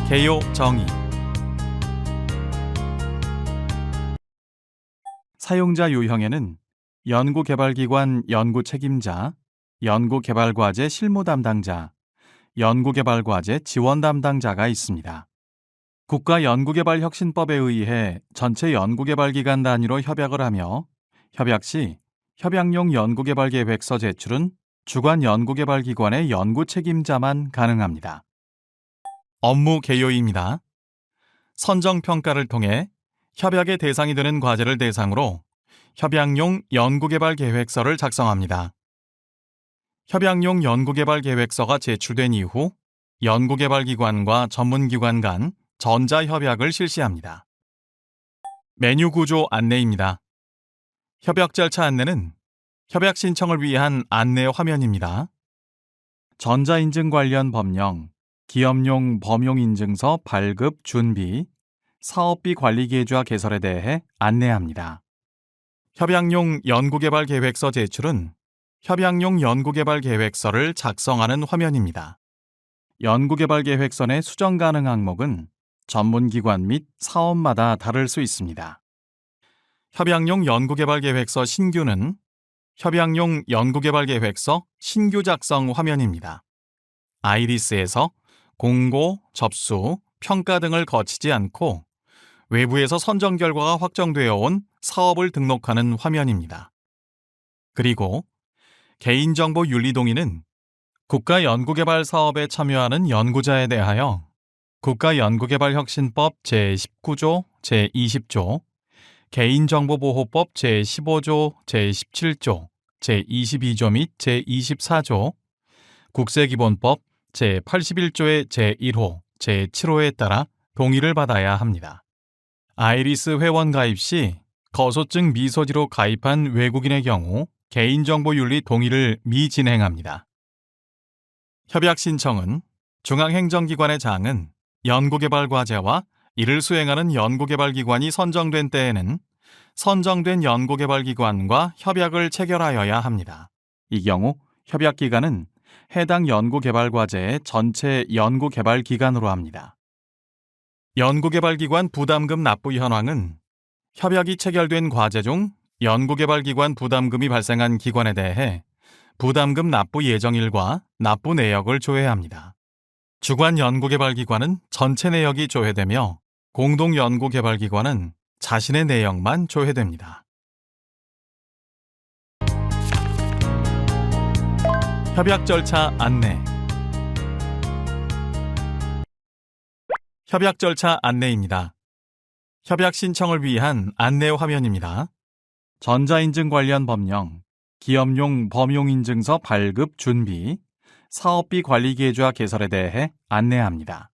개요 정의. 사용자 유형에는 연구개발기관 연구책임자, 연구개발과제 실무 담당자, 연구개발과제 지원 담당자가 있습니다. 국가연구개발혁신법에 의해 전체 연구개발기관 단위로 협약을 하며 협약 시 협약용 연구개발계획서 제출은 주관 연구개발기관의 연구책임자만 가능합니다. 업무 개요입니다. 선정평가를 통해 협약의 대상이 되는 과제를 대상으로 협약용 연구개발계획서를 작성합니다. 협약용 연구개발계획서가 제출된 이후 연구개발기관과 전문기관 간 전자협약을 실시합니다. 메뉴 구조 안내입니다. 협약 절차 안내는 협약 신청을 위한 안내 화면입니다. 전자인증 관련 법령, 기업용 범용인증서 발급 준비, 사업비 관리 계좌 개설에 대해 안내합니다. 협약용 연구개발계획서 제출은 협약용 연구개발계획서를 작성하는 화면입니다. 연구개발계획서 내 수정 가능 항목은 전문기관 및 사업마다 다를 수 있습니다. 협약용 연구개발계획서 신규는 협약용 연구개발계획서 신규 작성 화면입니다. 아이리스에서 공고, 접수, 평가 등을 거치지 않고 외부에서 선정 결과가 확정되어 온 사업을 등록하는 화면입니다. 그리고 개인정보 윤리 동의는 국가연구개발 사업에 참여하는 연구자에 대하여 국가연구개발혁신법 제19조, 제20조, 개인정보보호법 제15조, 제17조, 제22조 및 제24조, 국세기본법 제81조의 제1호, 제7호에 따라 동의를 받아야 합니다. 아이리스 회원 가입 시 거소증 미소지로 가입한 외국인의 경우 개인정보윤리 동의를 미진행합니다. 협약 신청은 중앙행정기관의 장은 연구개발과제와 이를 수행하는 연구개발기관이 선정된 때에는 선정된 연구개발기관과 협약을 체결하여야 합니다. 이 경우 협약기간은 해당 연구개발과제의 전체 연구개발기간으로 합니다. 연구개발기관 부담금 납부 현황은 협약이 체결된 과제 중 연구개발기관 부담금이 발생한 기관에 대해 부담금 납부 예정일과 납부 내역을 조회합니다. 주관 연구개발기관은 전체 내역이 조회되며 공동연구개발기관은 자신의 내역만 조회됩니다. 협약 절차 안내. 협약 절차 안내입니다. 협약 신청을 위한 안내 화면입니다. 전자인증 관련 법령, 기업용 범용인증서 발급 준비, 사업비 관리 계좌 개설에 대해 안내합니다.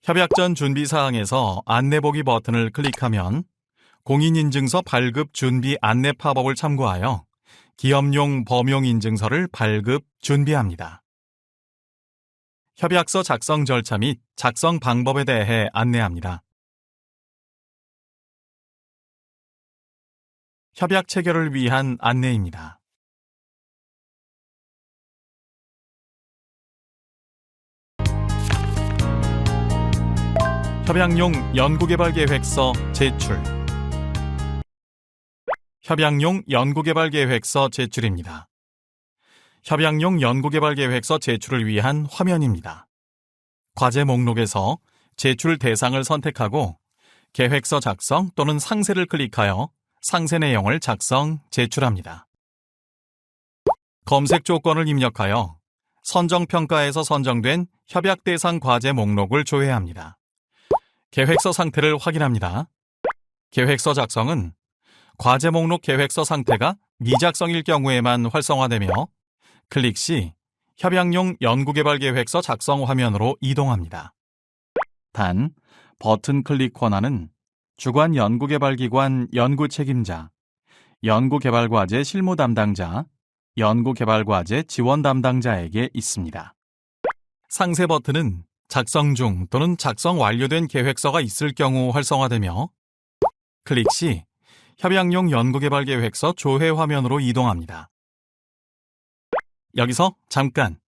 협약 전 준비 사항에서 안내 보기 버튼을 클릭하면 공인인증서 발급 준비 안내 팝업을 참고하여 기업용 범용인증서를 발급 준비합니다. 협약서 작성 절차 및 작성 방법에 대해 안내합니다. 협약 체결을 위한 안내입니다. 협약용 연구개발계획서 제출. 협약용 연구개발계획서 제출입니다. 협약용 연구개발계획서 제출을 위한 화면입니다. 과제 목록에서 제출 대상을 선택하고 계획서 작성 또는 상세를 클릭하여 상세 내용을 작성, 제출합니다. 검색 조건을 입력하여 선정평가에서 선정된 협약 대상 과제 목록을 조회합니다. 계획서 상태를 확인합니다. 계획서 작성은 과제 목록 계획서 상태가 미작성일 경우에만 활성화되며 클릭 시 협약용 연구개발계획서 작성 화면으로 이동합니다. 단, 버튼 클릭 권한은 주관 연구개발기관 연구책임자, 연구개발과제 실무 담당자, 연구개발과제 지원 담당자에게 있습니다. 상세 버튼은 작성 중 또는 작성 완료된 계획서가 있을 경우 활성화되며 클릭 시 협약용 연구개발계획서 조회 화면으로 이동합니다. 여기서 잠깐!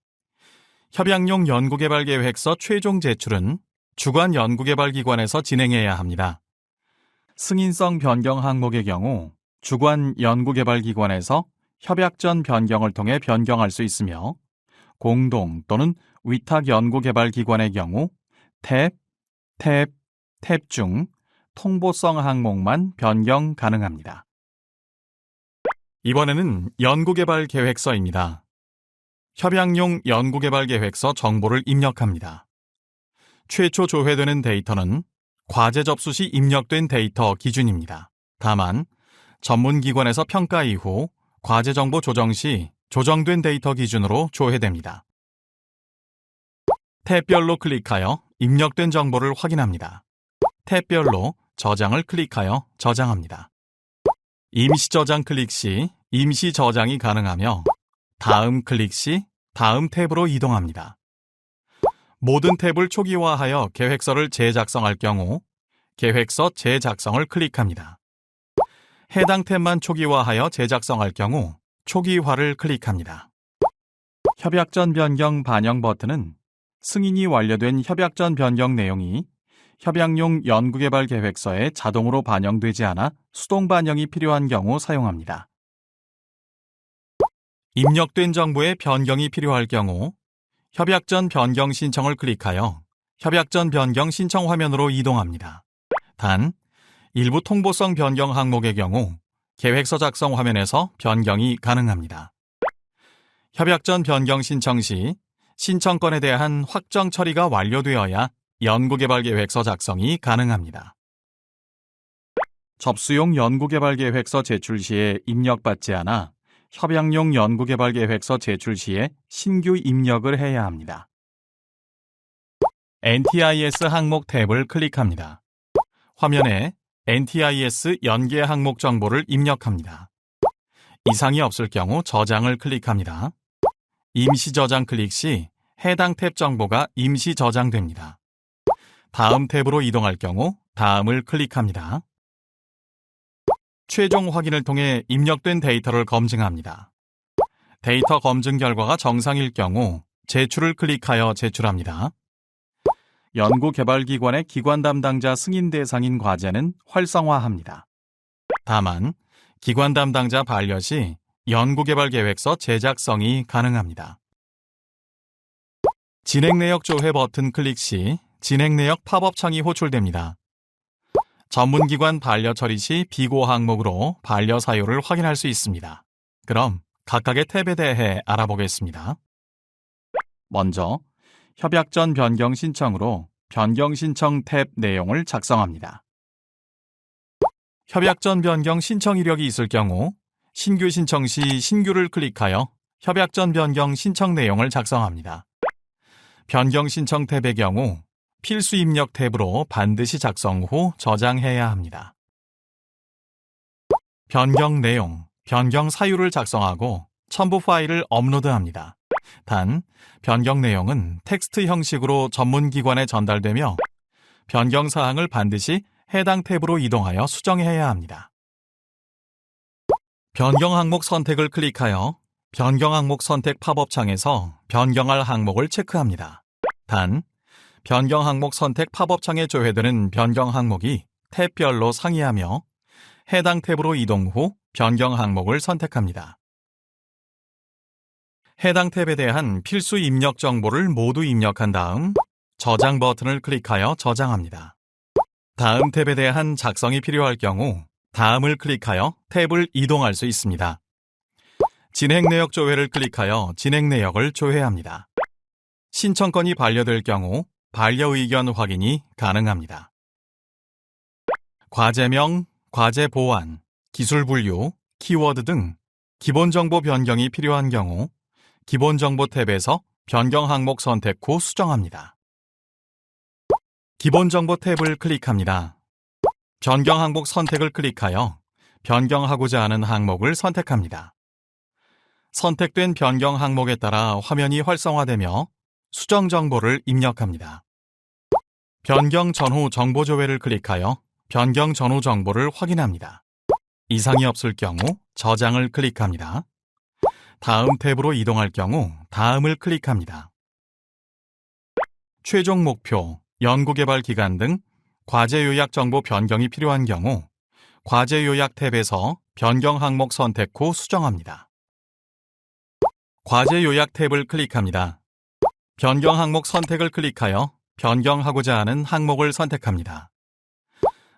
협약용 연구개발계획서 최종 제출은 주관 연구개발기관에서 진행해야 합니다. 승인성 변경 항목의 경우 주관 연구개발기관에서 협약 전 변경을 통해 변경할 수 있으며 공동 또는 위탁 연구개발기관의 경우 탭 중 통보성 항목만 변경 가능합니다. 이번에는 연구개발계획서입니다. 협약용 연구개발계획서 정보를 입력합니다. 최초 조회되는 데이터는 과제 접수 시 입력된 데이터 기준입니다. 다만 전문기관에서 평가 이후 과제 정보 조정 시 조정된 데이터 기준으로 조회됩니다. 탭별로 클릭하여 입력된 정보를 확인합니다. 탭별로 저장을 클릭하여 저장합니다. 임시 저장 클릭 시 임시 저장이 가능하며 다음 클릭 시 다음 탭으로 이동합니다. 모든 탭을 초기화하여 계획서를 재작성할 경우 계획서 재작성을 클릭합니다. 해당 탭만 초기화하여 재작성할 경우 초기화를 클릭합니다. 협약 전 변경 반영 버튼은 승인이 완료된 협약 전 변경 내용이 협약용 연구개발 계획서에 자동으로 반영되지 않아 수동 반영이 필요한 경우 사용합니다. 입력된 정보의 변경이 필요할 경우 협약 전 변경 신청을 클릭하여 협약 전 변경 신청 화면으로 이동합니다. 단, 일부 통보성 변경 항목의 경우 계획서 작성 화면에서 변경이 가능합니다. 협약 전 변경 신청 시 신청건에 대한 확정 처리가 완료되어야 연구개발계획서 작성이 가능합니다. 접수용 연구개발계획서 제출 시에 입력받지 않아 협약용 연구개발계획서 제출 시에 신규 입력을 해야 합니다. NTIS 항목 탭을 클릭합니다. 화면에 NTIS 연계 항목 정보를 입력합니다. 이상이 없을 경우 저장을 클릭합니다. 임시 저장 클릭 시 해당 탭 정보가 임시 저장됩니다. 다음 탭으로 이동할 경우 다음을 클릭합니다. 최종 확인을 통해 입력된 데이터를 검증합니다. 데이터 검증 결과가 정상일 경우 제출을 클릭하여 제출합니다. 연구개발기관의 기관 담당자 승인 대상인 과제는 활성화합니다. 다만 기관 담당자 반려 시 연구개발계획서 제작성이 가능합니다. 진행 내역 조회 버튼 클릭 시 진행 내역 팝업 창이 호출됩니다. 전문기관 반려 처리 시 비고 항목으로 반려 사유를 확인할 수 있습니다. 그럼 각각의 탭에 대해 알아보겠습니다. 먼저 협약 전 변경 신청으로 변경 신청 탭 내용을 작성합니다. 협약 전 변경 신청 이력이 있을 경우 신규 신청 시 신규를 클릭하여 협약 전 변경 신청 내용을 작성합니다. 변경 신청 탭의 경우 필수 입력 탭으로 반드시 작성 후 저장해야 합니다. 변경 내용, 변경 사유를 작성하고 첨부 파일을 업로드합니다. 단, 변경 내용은 텍스트 형식으로 전문기관에 전달되며 변경 사항을 반드시 해당 탭으로 이동하여 수정해야 합니다. 변경 항목 선택을 클릭하여 변경 항목 선택 팝업 창에서 변경할 항목을 체크합니다. 단, 변경 항목 선택 팝업 창에 조회되는 변경 항목이 탭별로 상이하며 해당 탭으로 이동 후 변경 항목을 선택합니다. 해당 탭에 대한 필수 입력 정보를 모두 입력한 다음 저장 버튼을 클릭하여 저장합니다. 다음 탭에 대한 작성이 필요할 경우 다음을 클릭하여 탭을 이동할 수 있습니다. 진행 내역 조회를 클릭하여 진행 내역을 조회합니다. 신청건이 반려될 경우 반려 의견 확인이 가능합니다. 과제명, 과제 보완, 기술 분류, 키워드 등 기본 정보 변경이 필요한 경우 기본 정보 탭에서 변경 항목 선택 후 수정합니다. 기본 정보 탭을 클릭합니다. 변경 항목 선택을 클릭하여 변경하고자 하는 항목을 선택합니다. 선택된 변경 항목에 따라 화면이 활성화되며 수정 정보를 입력합니다. 변경 전후 정보 조회를 클릭하여 변경 전후 정보를 확인합니다. 이상이 없을 경우 저장을 클릭합니다. 다음 탭으로 이동할 경우 다음을 클릭합니다. 최종 목표, 연구개발 기간 등 과제 요약 정보 변경이 필요한 경우 과제 요약 탭에서 변경 항목 선택 후 수정합니다. 과제 요약 탭을 클릭합니다. 변경 항목 선택을 클릭하여 변경하고자 하는 항목을 선택합니다.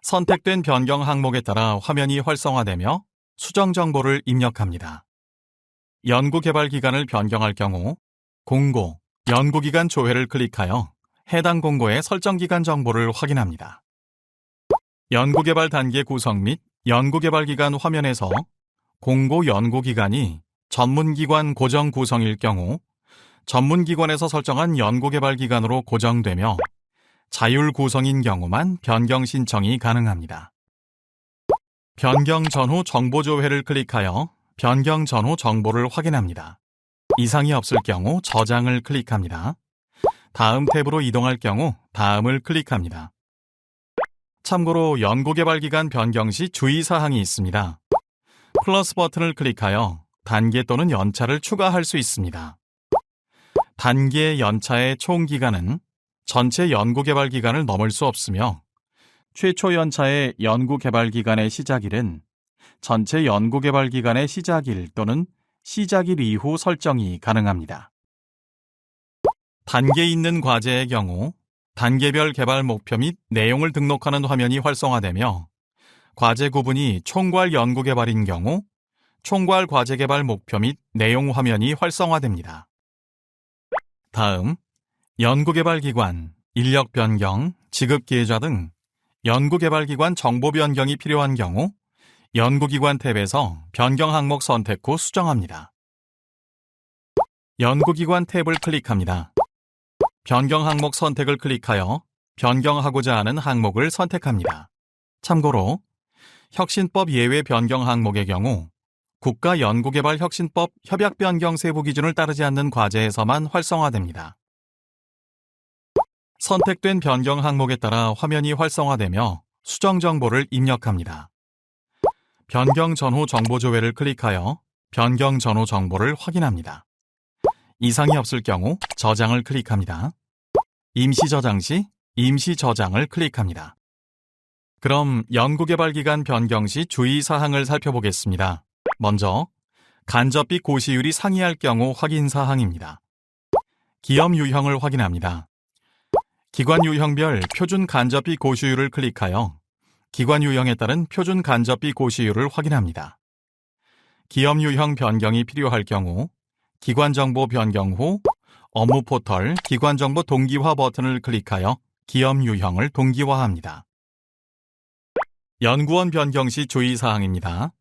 선택된 변경 항목에 따라 화면이 활성화되며 수정 정보를 입력합니다. 연구개발 기간을 변경할 경우 공고, 연구기간 조회를 클릭하여 해당 공고의 설정 기간 정보를 확인합니다. 연구개발 단계 구성 및 연구개발 기간 화면에서 공고 연구기간이 전문기관 고정 구성일 경우 전문기관에서 설정한 연구개발 기간으로 고정되며 자율 구성인 경우만 변경 신청이 가능합니다. 변경 전후 정보 조회를 클릭하여 변경 전후 정보를 확인합니다. 이상이 없을 경우 저장을 클릭합니다. 다음 탭으로 이동할 경우 다음을 클릭합니다. 참고로 연구개발 기간 변경 시 주의사항이 있습니다. 플러스 버튼을 클릭하여 단계 또는 연차를 추가할 수 있습니다. 단계 연차의 총 기간은 전체 연구개발 기간을 넘을 수 없으며 최초 연차의 연구개발 기간의 시작일은 전체 연구개발 기간의 시작일 또는 시작일 이후 설정이 가능합니다. 단계 있는 과제의 경우 단계별 개발 목표 및 내용을 등록하는 화면이 활성화되며 과제 구분이 총괄 연구개발인 경우 총괄 과제 개발 목표 및 내용 화면이 활성화됩니다. 다음, 연구개발기관, 인력 변경, 지급 계좌 등 연구개발기관 정보 변경이 필요한 경우 연구기관 탭에서 변경 항목 선택 후 수정합니다. 연구기관 탭을 클릭합니다. 변경 항목 선택을 클릭하여 변경하고자 하는 항목을 선택합니다. 참고로 혁신법 예외 변경 항목의 경우 국가연구개발혁신법 협약 변경 세부 기준을 따르지 않는 과제에서만 활성화됩니다. 선택된 변경 항목에 따라 화면이 활성화되며 수정 정보를 입력합니다. 변경 전후 정보 조회를 클릭하여 변경 전후 정보를 확인합니다. 이상이 없을 경우 저장을 클릭합니다. 임시 저장 시 임시 저장을 클릭합니다. 그럼 연구개발 기간 변경 시 주의사항을 살펴보겠습니다. 먼저 간접비 고시율이 상이할 경우 확인 사항입니다. 기업 유형을 확인합니다. 기관 유형별 표준 간접비 고시율을 클릭하여 기관 유형에 따른 표준 간접비 고시율을 확인합니다. 기업 유형 변경이 필요할 경우 기관 정보 변경 후 업무 포털 기관 정보 동기화 버튼을 클릭하여 기업 유형을 동기화합니다. 연구원 변경 시 주의사항입니다.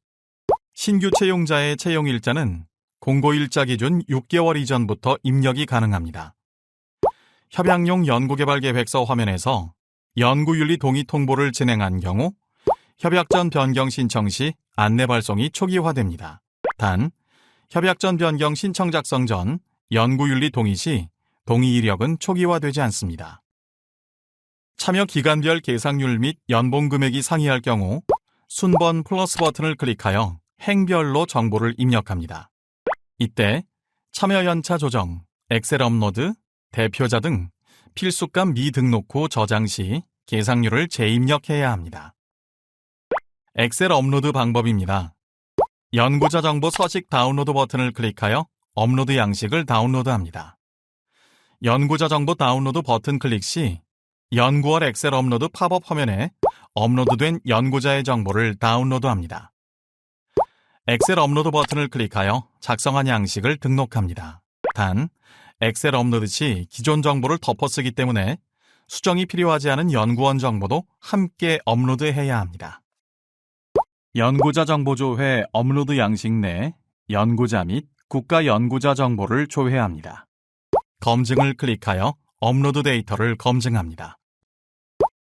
신규 채용자의 채용 일자는 공고일자 기준 6개월 이전부터 입력이 가능합니다. 협약용 연구개발계획서 화면에서 연구윤리 동의 통보를 진행한 경우 협약전 변경 신청 시 안내 발송이 초기화됩니다. 단, 협약전 변경 신청 작성 전 연구윤리 동의 시 동의 이력은 초기화되지 않습니다. 참여 기간별 계상률 및 연봉 금액이 상이할 경우 순번 플러스 버튼을 클릭하여 행별로 정보를 입력합니다. 이때 참여 연차 조정, 엑셀 업로드, 대표자 등 필수값 미등록 후 저장 시 계상률을 재입력해야 합니다. 엑셀 업로드 방법입니다. 연구자 정보 서식 다운로드 버튼을 클릭하여 업로드 양식을 다운로드합니다. 연구자 정보 다운로드 버튼 클릭 시 연구월 엑셀 업로드 팝업 화면에 업로드된 연구자의 정보를 다운로드합니다. 엑셀 업로드 버튼을 클릭하여 작성한 양식을 등록합니다. 단, 엑셀 업로드 시 기존 정보를 덮어쓰기 때문에 수정이 필요하지 않은 연구원 정보도 함께 업로드해야 합니다. 연구자 정보 조회 업로드 양식 내 연구자 및 국가 연구자 정보를 조회합니다. 검증을 클릭하여 업로드 데이터를 검증합니다.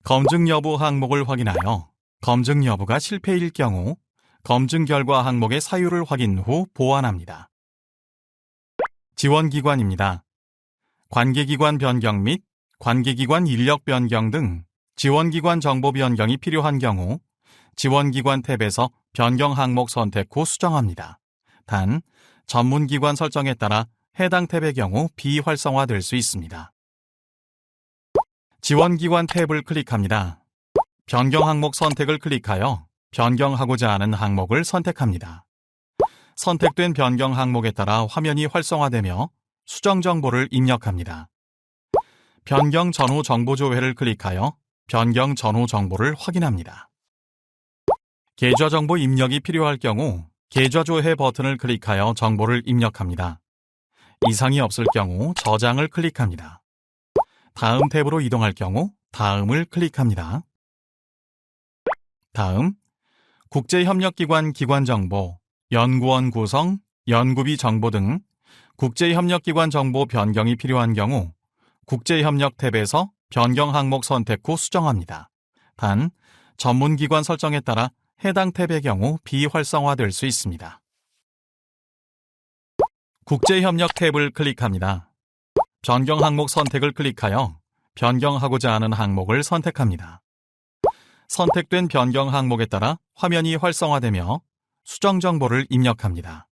검증 여부 항목을 확인하여 검증 여부가 실패일 경우 검증 결과 항목의 사유를 확인 후 보완합니다. 지원기관입니다. 관계기관 변경 및 관계기관 인력 변경 등 지원기관 정보 변경이 필요한 경우 지원기관 탭에서 변경 항목 선택 후 수정합니다. 단, 전문기관 설정에 따라 해당 탭의 경우 비활성화될 수 있습니다. 지원기관 탭을 클릭합니다. 변경 항목 선택을 클릭하여 변경하고자 하는 항목을 선택합니다. 선택된 변경 항목에 따라 화면이 활성화되며 수정 정보를 입력합니다. 변경 전후 정보 조회를 클릭하여 변경 전후 정보를 확인합니다. 계좌 정보 입력이 필요할 경우 계좌 조회 버튼을 클릭하여 정보를 입력합니다. 이상이 없을 경우 저장을 클릭합니다. 다음 탭으로 이동할 경우 다음을 클릭합니다. 다음, 국제협력기관 기관 정보, 연구원 구성, 연구비 정보 등 국제협력기관 정보 변경이 필요한 경우 국제협력 탭에서 변경 항목 선택 후 수정합니다. 단, 전문기관 설정에 따라 해당 탭의 경우 비활성화될 수 있습니다. 국제협력 탭을 클릭합니다. 변경 항목 선택을 클릭하여 변경하고자 하는 항목을 선택합니다. 선택된 변경 항목에 따라 화면이 활성화되며 수정 정보를 입력합니다.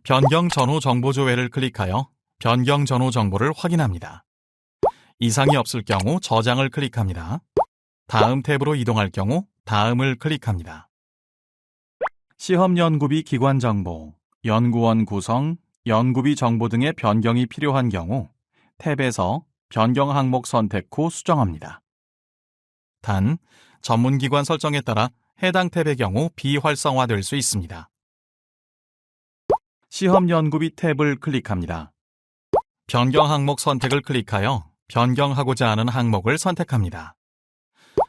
변경 전후 정보 조회를 클릭하여 변경 전후 정보를 확인합니다. 이상이 없을 경우 저장을 클릭합니다. 다음 탭으로 이동할 경우 다음을 클릭합니다. 시험 연구비 기관 정보, 연구원 구성, 연구비 정보 등의 변경이 필요한 경우 탭에서 변경 항목 선택 후 수정합니다. 단, 전문기관 설정에 따라 해당 탭의 경우 비활성화될 수 있습니다. 시험 연구비 탭을 클릭합니다. 변경 항목 선택을 클릭하여 변경하고자 하는 항목을 선택합니다.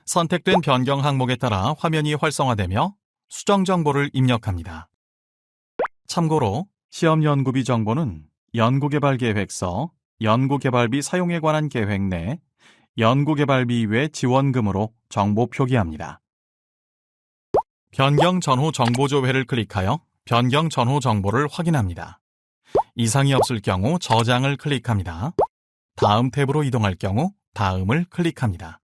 선택된 변경 항목에 따라 화면이 활성화되며 수정 정보를 입력합니다. 참고로 시험 연구비 정보는 연구개발계획서, 연구개발비 사용에 관한 계획 내 연구개발비 외 지원금으로 정보 표기합니다. 변경 전후 정보 조회를 클릭하여 변경 전후 정보를 확인합니다. 이상이 없을 경우 저장을 클릭합니다. 다음 탭으로 이동할 경우 다음을 클릭합니다.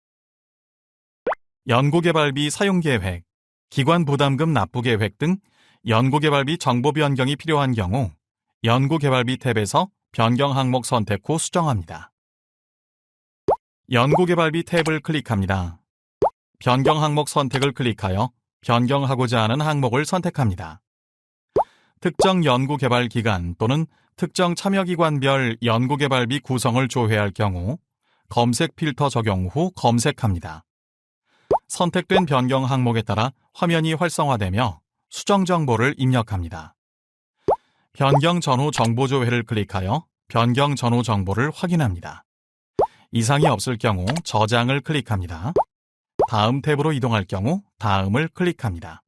연구개발비 사용계획, 기관 부담금 납부계획 등 연구개발비 정보 변경이 필요한 경우 연구개발비 탭에서 변경 항목 선택 후 수정합니다. 연구개발비 탭을 클릭합니다. 변경 항목 선택을 클릭하여 변경하고자 하는 항목을 선택합니다. 특정 연구개발 기관 또는 특정 참여기관별 연구개발비 구성을 조회할 경우 검색 필터 적용 후 검색합니다. 선택된 변경 항목에 따라 화면이 활성화되며 수정 정보를 입력합니다. 변경 전후 정보 조회를 클릭하여 변경 전후 정보를 확인합니다. 이상이 없을 경우 저장을 클릭합니다. 다음 탭으로 이동할 경우 다음을 클릭합니다.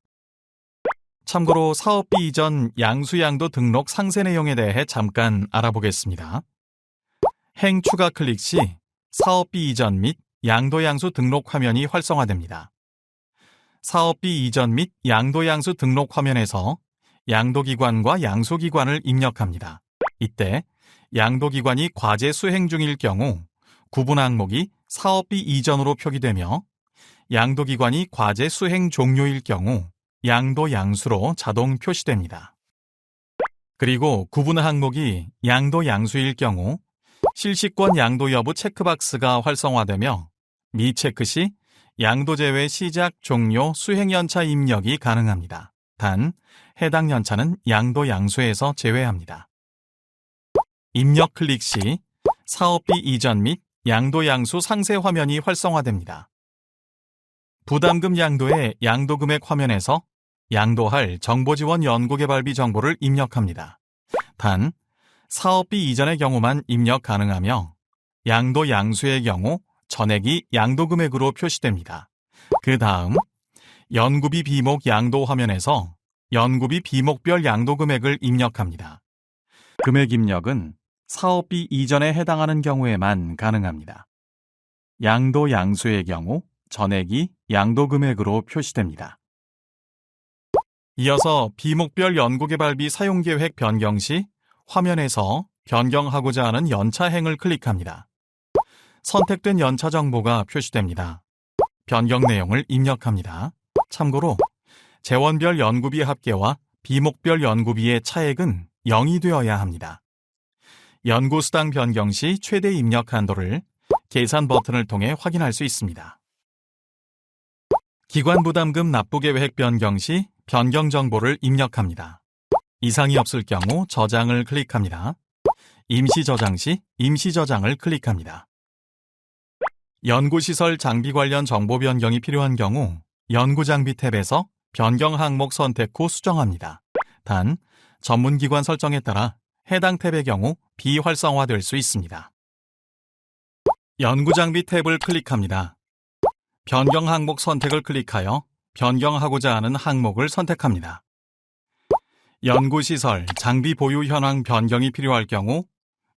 참고로 사업비 이전 양수양도 등록 상세 내용에 대해 잠깐 알아보겠습니다. 행 추가 클릭 시 사업비 이전 및 양도 양수 등록 화면이 활성화됩니다. 사업비 이전 및 양도 양수 등록 화면에서 양도기관과 양수기관을 입력합니다. 이때 양도기관이 과제 수행 중일 경우 구분 항목이 사업비 이전으로 표기되며 양도기관이 과제 수행 종료일 경우 양도 양수로 자동 표시됩니다. 그리고 구분 항목이 양도 양수일 경우 실시권 양도 여부 체크박스가 활성화되며 미체크 시 양도 제외 시작, 종료, 수행 연차 입력이 가능합니다. 단, 해당 연차는 양도 양수에서 제외합니다. 입력 클릭 시 사업비 이전 및 양도 양수 상세 화면이 활성화됩니다. 부담금 양도의 양도 금액 화면에서 양도할 정보지원 연구개발비 정보를 입력합니다. 단, 사업비 이전의 경우만 입력 가능하며 양도 양수의 경우 전액이 양도 금액으로 표시됩니다. 그 다음, 연구비 비목 양도 화면에서 연구비 비목별 양도 금액을 입력합니다. 금액 입력은 사업비 이전에 해당하는 경우에만 가능합니다. 양도 양수의 경우 전액이 양도 금액으로 표시됩니다. 이어서 비목별 연구개발비 사용계획 변경 시 화면에서 변경하고자 하는 연차행을 클릭합니다. 선택된 연차 정보가 표시됩니다. 변경 내용을 입력합니다. 참고로 재원별 연구비 합계와 비목별 연구비의 차액은 0이 되어야 합니다. 연구수당 변경 시 최대 입력 한도를 계산 버튼을 통해 확인할 수 있습니다. 기관 부담금 납부 계획 변경 시 변경 정보를 입력합니다. 이상이 없을 경우 저장을 클릭합니다. 임시 저장 시 임시 저장을 클릭합니다. 연구시설 장비 관련 정보 변경이 필요한 경우 연구장비 탭에서 변경 항목 선택 후 수정합니다. 단, 전문기관 설정에 따라 해당 탭의 경우 비활성화될 수 있습니다. 연구장비 탭을 클릭합니다. 변경 항목 선택을 클릭하여 변경하고자 하는 항목을 선택합니다. 연구시설, 장비 보유 현황 변경이 필요할 경우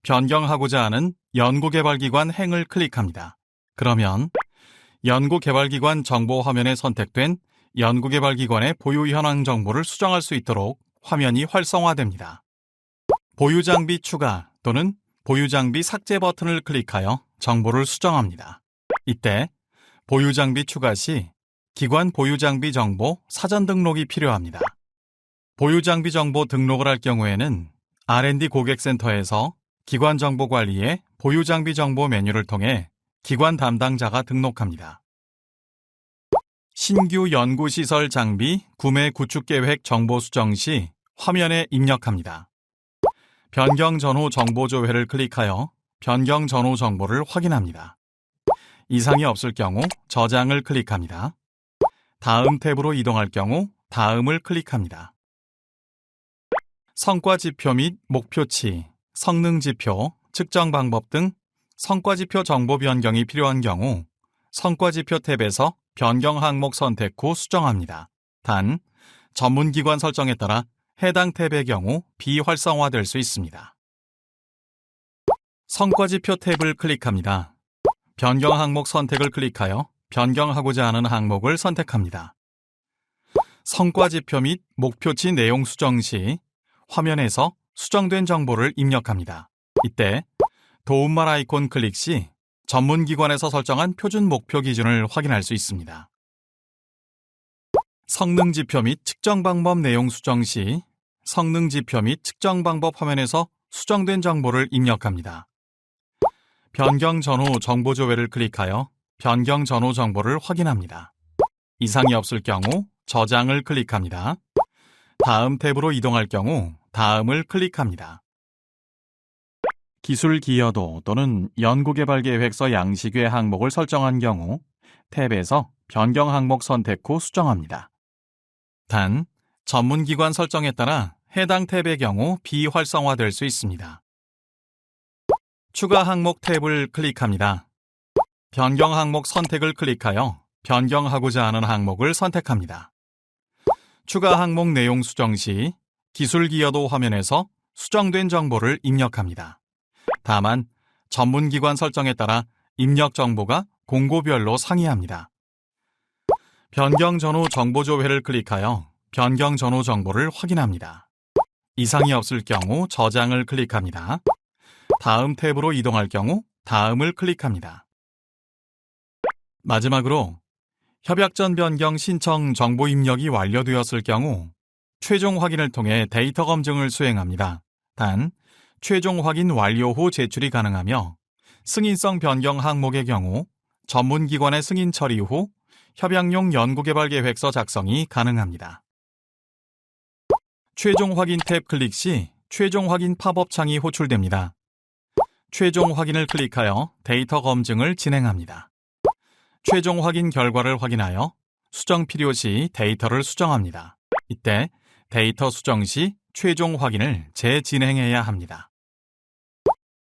변경하고자 하는 연구개발기관 행을 클릭합니다. 그러면 연구개발기관 정보 화면에 선택된 연구개발기관의 보유 현황 정보를 수정할 수 있도록 화면이 활성화됩니다. 보유장비 추가 또는 보유장비 삭제 버튼을 클릭하여 정보를 수정합니다. 이때 보유장비 추가 시 기관 보유장비 정보 사전 등록이 필요합니다. 보유장비 정보 등록을 할 경우에는 R&D 고객센터에서 기관 정보 관리의 보유장비 정보 메뉴를 통해 기관 담당자가 등록합니다. 신규 연구시설 장비 구매 구축 계획 정보 수정 시 화면에 입력합니다. 변경 전후 정보 조회를 클릭하여 변경 전후 정보를 확인합니다. 이상이 없을 경우 저장을 클릭합니다. 다음 탭으로 이동할 경우 다음을 클릭합니다. 성과지표 및 목표치, 성능지표, 측정 방법 등 성과지표 정보 변경이 필요한 경우 성과지표 탭에서 변경 항목 선택 후 수정합니다. 단, 전문기관 설정에 따라 해당 탭의 경우 비활성화될 수 있습니다. 성과지표 탭을 클릭합니다. 변경 항목 선택을 클릭하여 변경하고자 하는 항목을 선택합니다. 성과지표 및 목표치 내용 수정 시 화면에서 수정된 정보를 입력합니다. 이때 도움말 아이콘 클릭 시 전문기관에서 설정한 표준 목표 기준을 확인할 수 있습니다. 성능지표 및 측정 방법 내용 수정 시 성능지표 및 측정 방법 화면에서 수정된 정보를 입력합니다. 변경 전후 정보 조회를 클릭하여 변경 전후 정보를 확인합니다. 이상이 없을 경우 저장을 클릭합니다. 다음 탭으로 이동할 경우 다음을 클릭합니다. 기술 기여도 또는 연구개발 계획서 양식외 항목을 설정한 경우 탭에서 변경 항목 선택 후 수정합니다. 단, 전문기관 설정에 따라 해당 탭의 경우 비활성화될 수 있습니다. 추가 항목 탭을 클릭합니다. 변경 항목 선택을 클릭하여 변경하고자 하는 항목을 선택합니다. 추가 항목 내용 수정 시 기술 기여도 화면에서 수정된 정보를 입력합니다. 다만 전문기관 설정에 따라 입력 정보가 공고별로 상이합니다. 변경 전후 정보 조회를 클릭하여 변경 전후 정보를 확인합니다. 이상이 없을 경우 저장을 클릭합니다. 다음 탭으로 이동할 경우 다음을 클릭합니다. 마지막으로 협약전 변경 신청 정보 입력이 완료되었을 경우 최종 확인을 통해 데이터 검증을 수행합니다. 단, 최종 확인 완료 후 제출이 가능하며 승인성 변경 항목의 경우 전문기관의 승인 처리 후 협약용 연구개발 계획서 작성이 가능합니다. 최종 확인 탭 클릭 시 최종 확인 팝업 창이 호출됩니다. 최종 확인을 클릭하여 데이터 검증을 진행합니다. 최종 확인 결과를 확인하여 수정 필요 시 데이터를 수정합니다. 이때 데이터 수정 시 최종 확인을 재진행해야 합니다.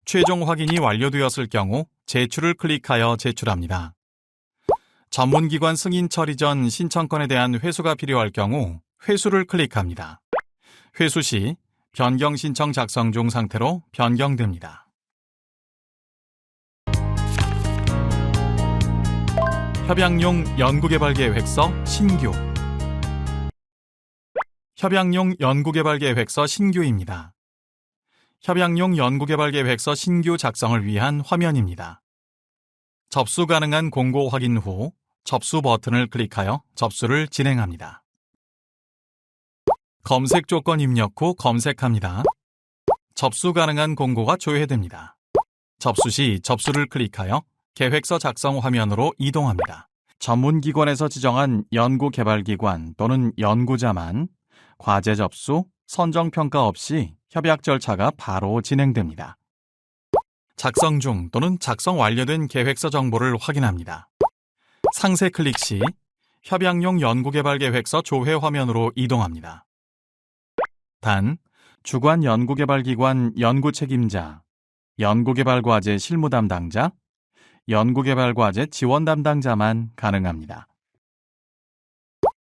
최종 확인이 완료되었을 경우 제출을 클릭하여 제출합니다. 전문기관 승인 처리 전 신청건에 대한 회수가 필요할 경우 회수를 클릭합니다. 회수 시 변경 신청 작성 중 상태로 변경됩니다. 협약용 연구개발 계획서 신규 협약용 연구개발 계획서 신규입니다. 협약용 연구개발 계획서 신규 작성을 위한 화면입니다. 접수 가능한 공고 확인 후 접수 버튼을 클릭하여 접수를 진행합니다. 검색 조건 입력 후 검색합니다. 접수 가능한 공고가 조회됩니다. 접수 시 접수를 클릭하여 계획서 작성 화면으로 이동합니다. 전문기관에서 지정한 연구개발기관 또는 연구자만 과제 접수, 선정평가 없이 협약 절차가 바로 진행됩니다. 작성 중 또는 작성 완료된 계획서 정보를 확인합니다. 상세 클릭 시 협약용 연구개발계획서 조회 화면으로 이동합니다. 단, 주관 연구개발기관 연구책임자, 연구개발과제 실무 담당자, 연구개발과제 지원 담당자만 가능합니다.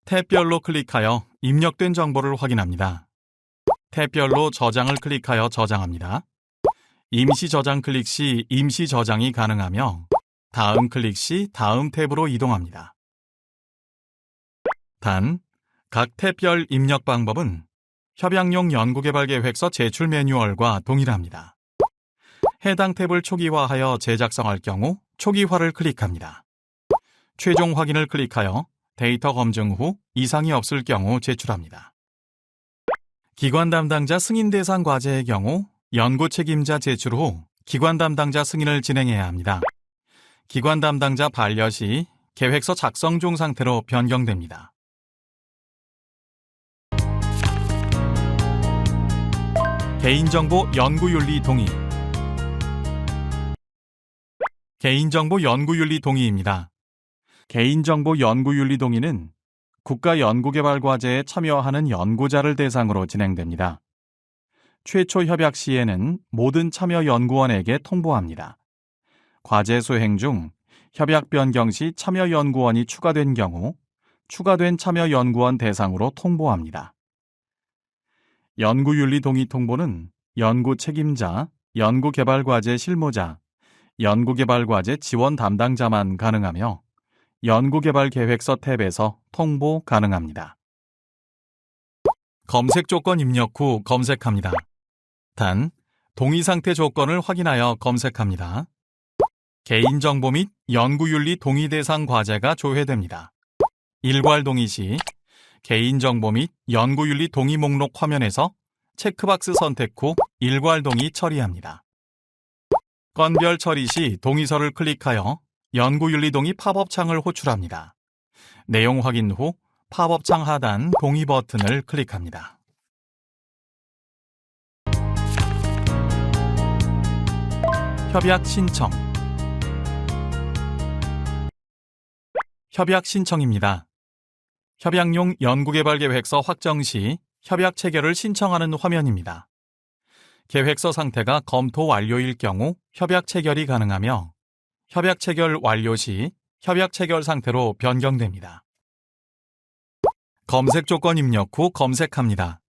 탭별로 클릭하여 입력된 정보를 확인합니다. 탭별로 저장을 클릭하여 저장합니다. 임시 저장 클릭 시 임시 저장이 가능하며 다음 클릭 시 다음 탭으로 이동합니다. 단, 각 탭별 입력 방법은 협약용 연구개발계획서 제출 매뉴얼과 동일합니다. 해당 탭을 초기화하여 재작성할 경우 초기화를 클릭합니다. 최종 확인을 클릭하여 데이터 검증 후 이상이 없을 경우 제출합니다. 기관 담당자 승인 대상 과제의 경우 연구 책임자 제출 후 기관 담당자 승인을 진행해야 합니다. 기관 담당자 반려 시 계획서 작성 중 상태로 변경됩니다. 개인정보 연구윤리 동의. 개인정보 연구윤리 동의입니다. 개인정보 연구윤리 동의는 국가연구개발과제에 참여하는 연구자를 대상으로 진행됩니다. 최초 협약 시에는 모든 참여 연구원에게 통보합니다. 과제 수행 중 협약 변경 시 참여 연구원이 추가된 경우 추가된 참여 연구원 대상으로 통보합니다. 연구윤리 동의 통보는 연구 책임자, 연구개발과제 실무자, 연구개발과제 지원 담당자만 가능하며 연구개발계획서 탭에서 통보 가능합니다. 검색 조건 입력 후 검색합니다. 단, 동의 상태 조건을 확인하여 검색합니다. 개인정보 및 연구윤리 동의 대상 과제가 조회됩니다. 일괄 동의 시 개인정보 및 연구윤리 동의 목록 화면에서 체크박스 선택 후 일괄 동의 처리합니다. 건별 처리 시 동의서를 클릭하여 연구윤리 동의 팝업 창을 호출합니다. 내용 확인 후 팝업 창 하단 동의 버튼을 클릭합니다. 협약 신청. 협약 신청입니다. 협약용 연구개발계획서 확정 시 협약 체결을 신청하는 화면입니다. 계획서 상태가 검토 완료일 경우 협약 체결이 가능하며 협약 체결 완료 시 협약 체결 상태로 변경됩니다. 검색 조건 입력 후 검색합니다.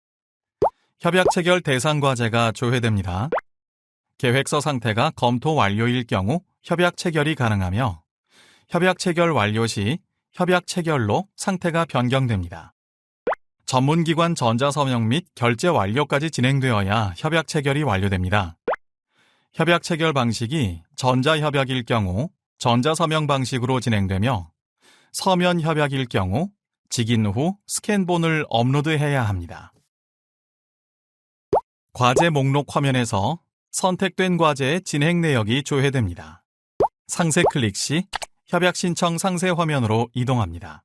협약 체결 대상 과제가 조회됩니다. 계획서 상태가 검토 완료일 경우 협약 체결이 가능하며 협약 체결 완료 시 협약 체결로 상태가 변경됩니다. 전문기관 전자서명 및 결제 완료까지 진행되어야 협약 체결이 완료됩니다. 협약 체결 방식이 전자협약일 경우 전자서명 방식으로 진행되며 서면 협약일 경우 직인 후 스캔본을 업로드해야 합니다. 과제 목록 화면에서 선택된 과제의 진행 내역이 조회됩니다. 상세 클릭 시 협약 신청 상세 화면으로 이동합니다.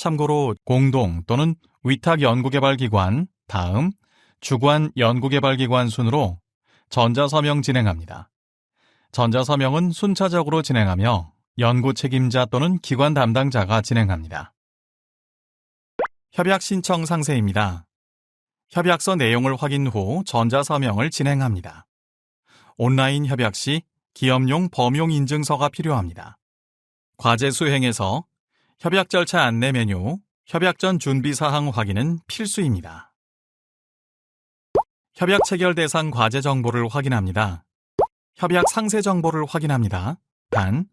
참고로 공동 또는 위탁 연구개발기관, 다음 주관 연구개발기관 순으로 전자서명 진행합니다. 전자서명은 순차적으로 진행하며 연구 책임자 또는 기관 담당자가 진행합니다. 협약 신청 상세입니다. 협약서 내용을 확인 후 전자서명을 진행합니다. 온라인 협약 시 기업용 범용 인증서가 필요합니다. 과제 수행에서 협약 절차 안내 메뉴, 협약 전 준비 사항 확인은 필수입니다. 협약 체결 대상 과제 정보를 확인합니다. 협약 상세 정보를 확인합니다. 단,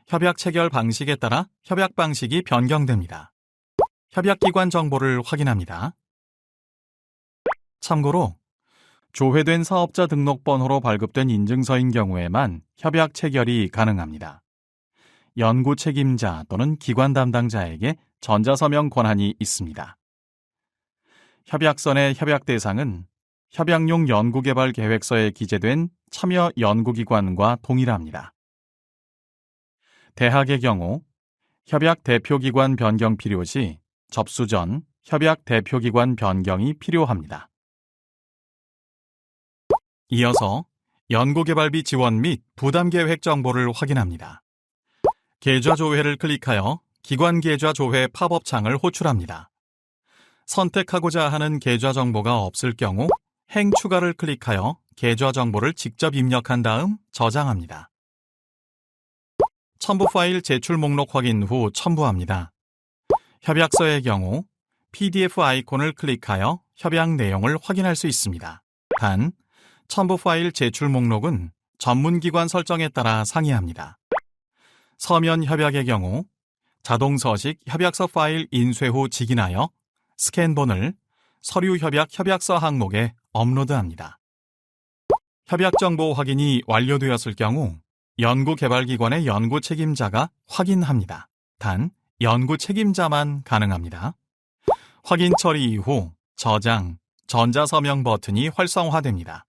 협약 체결 방식에 따라 협약 방식이 변경됩니다. 협약 기관 정보를 확인합니다. 참고로 조회된 사업자 등록번호로 발급된 인증서인 경우에만 협약 체결이 가능합니다. 연구 책임자 또는 기관 담당자에게 전자서명 권한이 있습니다. 협약서 내 협약 대상은 협약용 연구개발 계획서에 기재된 참여 연구기관과 동일합니다. 대학의 경우 협약 대표기관 변경 필요 시 접수 전 협약 대표기관 변경이 필요합니다. 이어서 연구개발비 지원 및 부담계획 정보를 확인합니다. 계좌조회를 클릭하여 기관계좌조회 팝업 창을 호출합니다. 선택하고자 하는 계좌 정보가 없을 경우 행 추가를 클릭하여 계좌 정보를 직접 입력한 다음 저장합니다. 첨부 파일 제출 목록 확인 후 첨부합니다. 협약서의 경우 PDF 아이콘을 클릭하여 협약 내용을 확인할 수 있습니다. 단, 첨부 파일 제출 목록은 전문기관 설정에 따라 상이합니다. 서면 협약의 경우 자동 서식 협약서 파일 인쇄 후 직인하여 스캔본을 서류 협약 협약서 항목에 업로드합니다. 협약 정보 확인이 완료되었을 경우 연구개발기관의 연구 책임자가 확인합니다. 단, 연구 책임자만 가능합니다. 확인 처리 이후 저장, 전자서명 버튼이 활성화됩니다.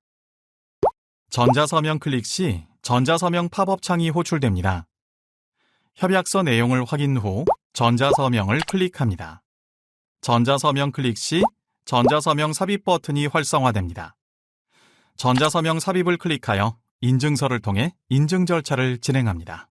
전자서명 클릭 시 전자서명 팝업 창이 호출됩니다. 협약서 내용을 확인 후 전자서명을 클릭합니다. 전자서명 클릭 시 전자서명 삽입 버튼이 활성화됩니다. 전자서명 삽입을 클릭하여 인증서를 통해 인증 절차를 진행합니다.